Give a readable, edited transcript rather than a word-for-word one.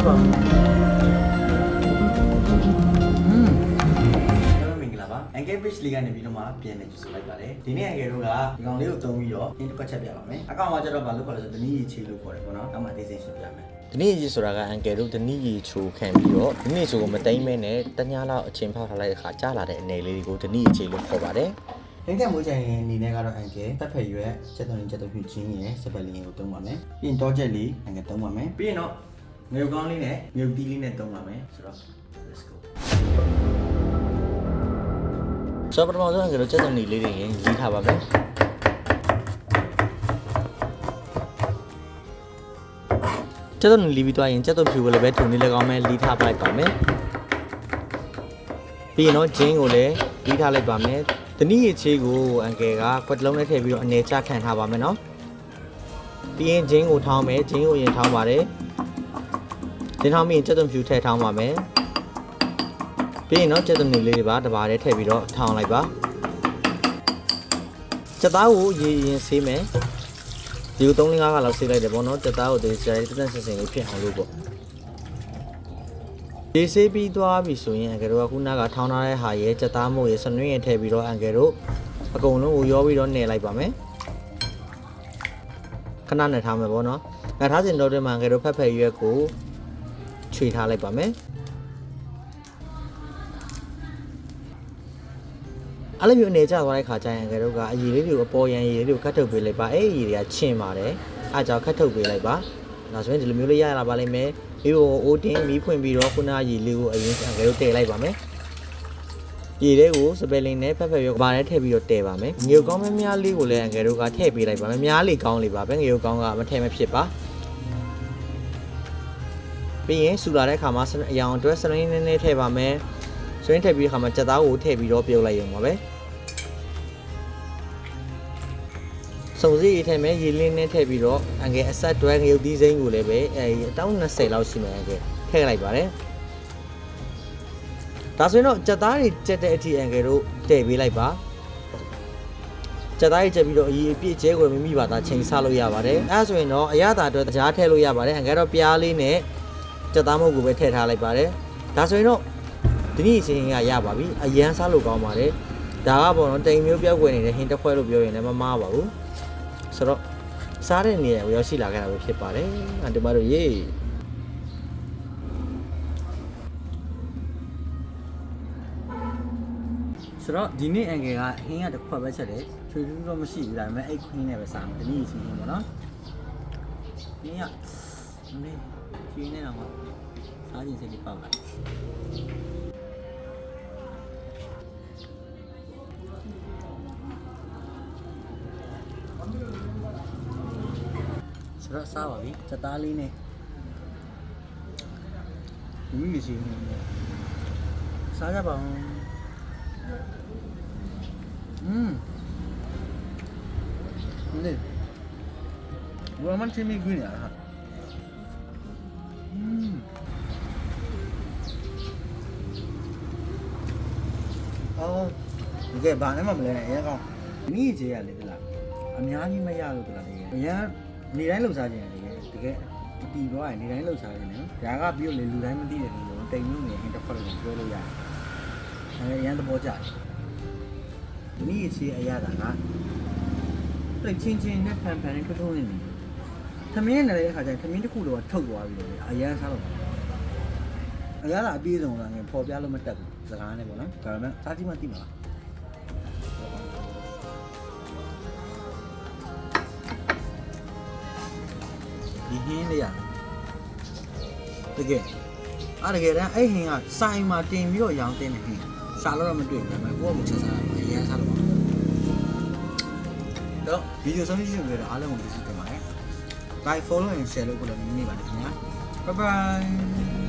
ပါဘူးအန်ကယ် page လေးကနေပြီးတော့မှပြန်နေကြည့်ဆိုလိုက်ပါတယ်ဒီနေ့အန်ကယ်တို့ကဒီကောင်လေးကိုသုံးပြီးတော့ in တစ်ခွက်ချက်ပြပါမယ်အကောင်ကကျတော့ဘာလို့ခေါ်လဲဆိုတနည်းရေချေလို့ခေါ်တယ်ပေါ့နော်နောက်မှအသေးစိတ်ရှင်းပြမယ်တနည်းရေဆိုတာကအန်ကယ်တို့တနည်းရေချိုခံပြီးတော့ဒီနေ့ချိုကိုမတိမ့်မဲနဲ့တ냐လောက်အချိန်ဖောက်ထားလိုက်တဲ့ခါကြားလာတဲ့အနေလေးတွေကိုတနည်းရေချေလို့ခေါ်ပါတယ်အင်ကယ်မိုးချင်အနေနဲ့ကတော့အန်ကယ်တက်ဖက်ရွက်ချက်သွင်းချက်သွင်းဖြူချင်းရယ်စပယ်လင်းကိုသုံးပါမယ်ပြီးရင်တော့ချက်လေးအန်ကယ်သုံးပါမယ်ပြီးရင်တော့ငရုတ်ကောင်းလေးနဲ့ငရုတ်တီးလေးနဲ့သုံးပါမယ်ဆိုတော့ let's goဆိုတော့ပထမဆုံးကတော့ချက်သွင်းလေးတွေရင်ရေးထားပါမယ်ချက်သွင်းလေးပြီးသွားရင်ချက်သွင်းဖြူကိုလည်းပဲထုံလေးလည်းကောင်းမယ်လီးထားပလိုက်ပါမယ်ပြီးရင်တော့ဂျင်းကိုလည်းလီးထားလိုက်ပါမယ်တနည်းရချေးကိုအန်ကယ်ကခွက်လုံးနဲ့ထည့်ပြီးတော့အနေချခံထားပါမယ်နော်ပြီးရင်ဂျင်းကိုထောင်းမယ်ဂျင်းကိုရင်ထောင်းပါတယ်ဂျင်းထောင်းပြီးရင်ချက်သွင်းဖြူထည့်ထောင်းပါမယ်ပြီးရင်တော့ချက်သွင်းလေးတွေပါတပါးလေးထည့်ပြီးတော့ထောင်းလိုက်ပါချက်သားကိုရေရင်ဆေးမယ်ဒီကို3-5ခါလောက်ဆေးလိုက်တယ်ပေါ့နော်ချက်သားကိုဒီစက်တက်ဆင်ဆင်လေးဖြစ်အောင်လို့ပေါ့ဒီဆေးပြီးသွားပြီဆိုရင်အန်ကယ်တို့ကခုနကထောင်းထားတဲ့ဟာရဲ့ချက်သားမို့ရဲ့စနွင်းရထည့်ပြီးတော့အန်ကယ်တို့အကုန်လုံးကိုရောပြီးတော့နှည့်လိုက်ပါမယ်ခဏနဲ့ထားမယ်ပေါ့နော်နှထားစဉ်တော့တည်းမှာအန်ကယ်တို့ဖက်ဖက်ရွက်ကိုခြွေထားလိုက်ပါမယ်အဲ့လိုမျိုးအနေကျသွားတဲ့ခါကျရင်အန်ကယ်တို့ကအရည်လေးတွေကိုအပေါ်ရန်ရည်လေးတွေကိုခတ်ထုတ်ပေးလိုက်ပါအဲ့အရည်တွေကချင်းပါတယ်အားကြောင့်ခတ်ထုတ်ပေးလိုက်ပါဒါဆိုရင်ဒီလိုမျိုးလေးရလာပါလိမ့်မယ်ဒီကိုအိုးတင်းမီးဖွင့်ပြီးတော့ခုနရည်လေးကိုအရင်အန်ကယ်တို့တည်လိုက်ပါမယ်ရည်လေးကိုစပယ်လင်းနဲ့ဖက်ဖက်ရွက်ကဘာနဲ့ထည့်ပြီးတော့တည်ပါမယ်ငရုတ်ကောင်းမများလေးကိုလည်းအန်ကယ်တို့ကထည့်ပေးလိုက်ပါမယ်များလေးကောင်းလေးပါပဲငရုတ်ကောင်းကမထည့်မဖြစ်ပါပြီးရင်စူလာတဲ့ခါမှာအရောင်အတွက်စရင်းနည်းနည်းထည့်ပါမယ်စရင်းထည့်ပြီးတဲ့ခါမှာကြက်သားကိုထည့်ပြီးတော့ပြုတ်လိုက်ရုံပါပဲစုံစည်းရေးထည့်မယ်ရေလင်းနဲ့ထည့်ပြီးတော့အန်ကယ်အဆက်တွဲငရုတ်သီးစိမ်းကိုလည်းပဲ1020လောက်ရှိမယ်အန်ကယ်ထည့်လိုက်ပါတယ်ဒါဆိုရင်တော့ကြက်သားတွေကြက်တဲ့အထိအန်ကယ်တို့တည်ပေးလိုက်ပါကြက်သားတွေကြက်ပြီးတော့အရေးအပြည့်ကျဲကိုမိမိဘာသာချိန်ဆလို့ရပါတယ်အဲဆိုရင်တော့အရသာအတွက်ကြားထည့်လို့ရပါတယ်အန်ကယ်တော့ပြားလေးနဲ့ကြက်သားမုတ်ကိုပဲထည့်ထားလိုက်ပါတယ်ဒါဆိုရင်တော့ဒီနေ့အချိန်ကရပါပြီအရန်စားလို့ကောင်းပါတယ်ဒါကပေါ့နော်တိမ်မျိုးပြောက်ွယ်နေတဲ့ဟင်းတစ်ခွဲလို့ပြောရင်လည်းမမားပါဘူးဆိုတော့စားတဲ့နေရာကိုရောက်ရှိလာခဲ့တာပဲဖြစ်ပါတယ်။ဒီမှာတော့ရေးဆိုတော့ဒီနေ့အန်ကယ်ကဟင်းရတစ်ခွက်ပဲချက်တယ်။ချွေထူးတော့မရှိဘူးဒါပေမဲ့အဲ့ခွင်းနဲ့ပဲစားမယ်။ဒီနေ့စီးရင်ပေါ့နော်။ဟင်းရနည်းချွေနေတော့စားခြင်းစိတ်ပေါက်လာဆိုတော့စားပါပြီစက်သားလေးနဲ့မိမိစီစားကြပါဦးနေဘာမှချင်းမိခွင့်ရဟာအော်ဒီကဘာနဲ့မှမလဲနဲ့အရင်ကောင်းမိကြီးရလေတလားအများကြီးမရလို့တလားတကယ်အရင်နေတိုင်းလှုပ်ရှားခြင်းတကယ်တည်သွားရင်နေတိုင်းလှုပ်ရှားခြင်းနော်ဒါကပြီးတော့လေလူတိုင်းမသိတဲ့လူတွေတိမ်မျိုးနေဟင်းတစ်ခွက်လို့ပြောလို့ရတယ်အဲအရင်သဘောကျတယ်ဒီနေ့အချင်းအရသာကတိတ်ချင်းချင်းနဲ့ဖန်ဖန်နဲ့ထွန်းထွန်းနေတယ်သမင်းနဲ့လည်းအခါကျရင်သမင်းတစ်ခုတော့ထုတ်သွားပြီးတော့အရန်စားလို့အရသာအပြည့်စုံလာငယ်ပေါ်ပြလို့မတက်ဘူးစကားနဲ့ပေါ့နော်ဒါပေမဲ့စားကြည့်မှသိမှာလားဒီဟင်းလေးရတကယ်အားတကယ်တမ်းအဲ့ဟင်းကစိုင်မှာတင်ပြီးတော့ရောင်းတင်နေဟင်းစားလို့တော့မတွေ့ဘူးဒါပေမဲ့ကိုယ့်အမှုချက်စားတာအရင်စားလို့ပါတော့ဗီဒီယိုဆုံးဖြတ်ချက်တွေအားလုံးကိုကြည့်တင်ပါတယ် like follow and share လို့ကိုလည်းမြင်နေပါတယ်ခင်ဗျာ bye bye